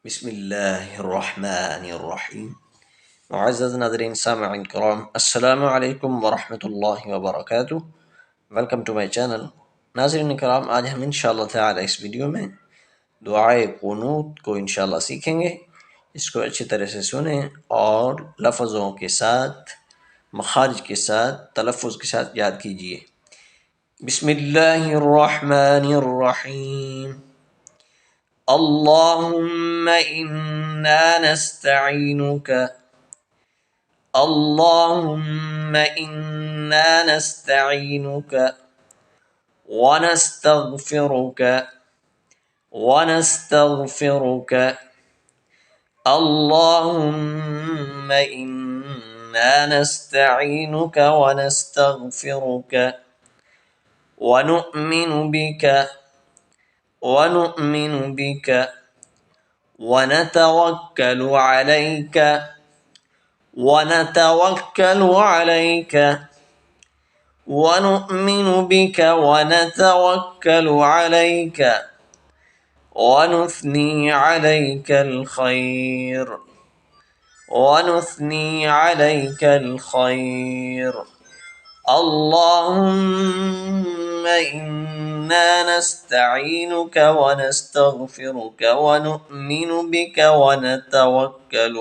بسم اللہ الرحمن الرحیم۔ معزز ناظرین سامعین کرام، السلام علیکم ورحمۃ اللہ وبرکاتہ۔ Welcome to my channel. ناظرین کرام، آج ہم انشاءاللہ تعالی اس ویڈیو میں دعائے قنوت کو انشاءاللہ سیکھیں گے۔ اس کو اچھی طرح سے سنیں اور لفظوں کے ساتھ، مخارج کے ساتھ، تلفظ کے ساتھ یاد کیجیے۔ بسم اللہ الرحمن الرحیم۔ اللهم إنا نستعينك اللهم إنا نستعينك ونستغفرك اللهم إنا نستعينك ونستغفرك ونؤمن بك ونتوكل عليك ونؤمن بك ونتوكل عليك ونثني عليك الخير اللهم إنا نستعينك ونستغفرك ونؤمن بك ونتوكل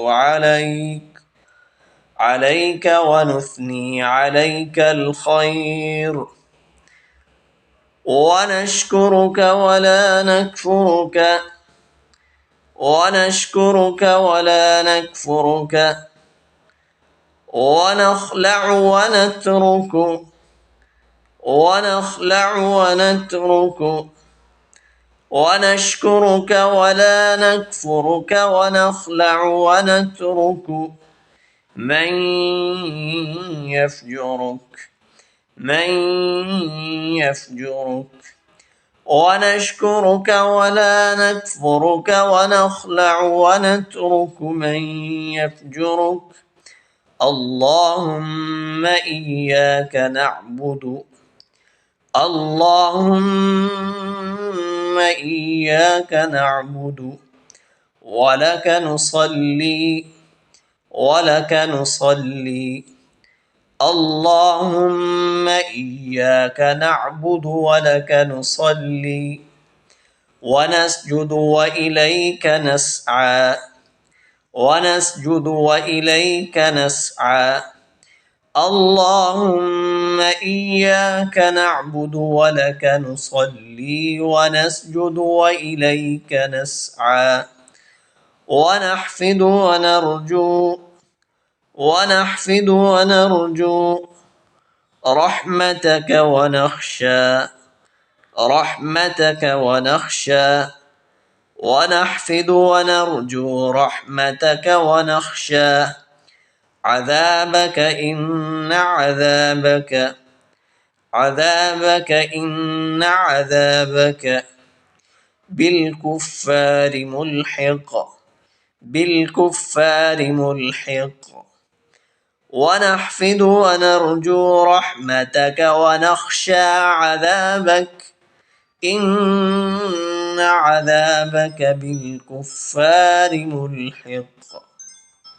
عليك ونثني عليك الخير ونشكرك ولا نكفرك ونخلع ونترك ونشكرك ولا نكفرك ونخلع ونترك من يفجرك ونشكرك ولا نكفرك ونخلع ونترك من يفجرك اللهم إياك نعبد ولك نصلي اللهم إياك نعبد ولك نصلي ونسجد وإليك نسعى اللهم إياك نعبد ولك نصلي ونسجد وإليك نسعى ونحفد ونرجو رحمتك ونحفد ونرجو رحمتك ونخشى عذابك إن عذابك بالكفار ملحق ونحفد ونرجو رحمتك ونخشى عذابك إن عذابك بالكفار ملحق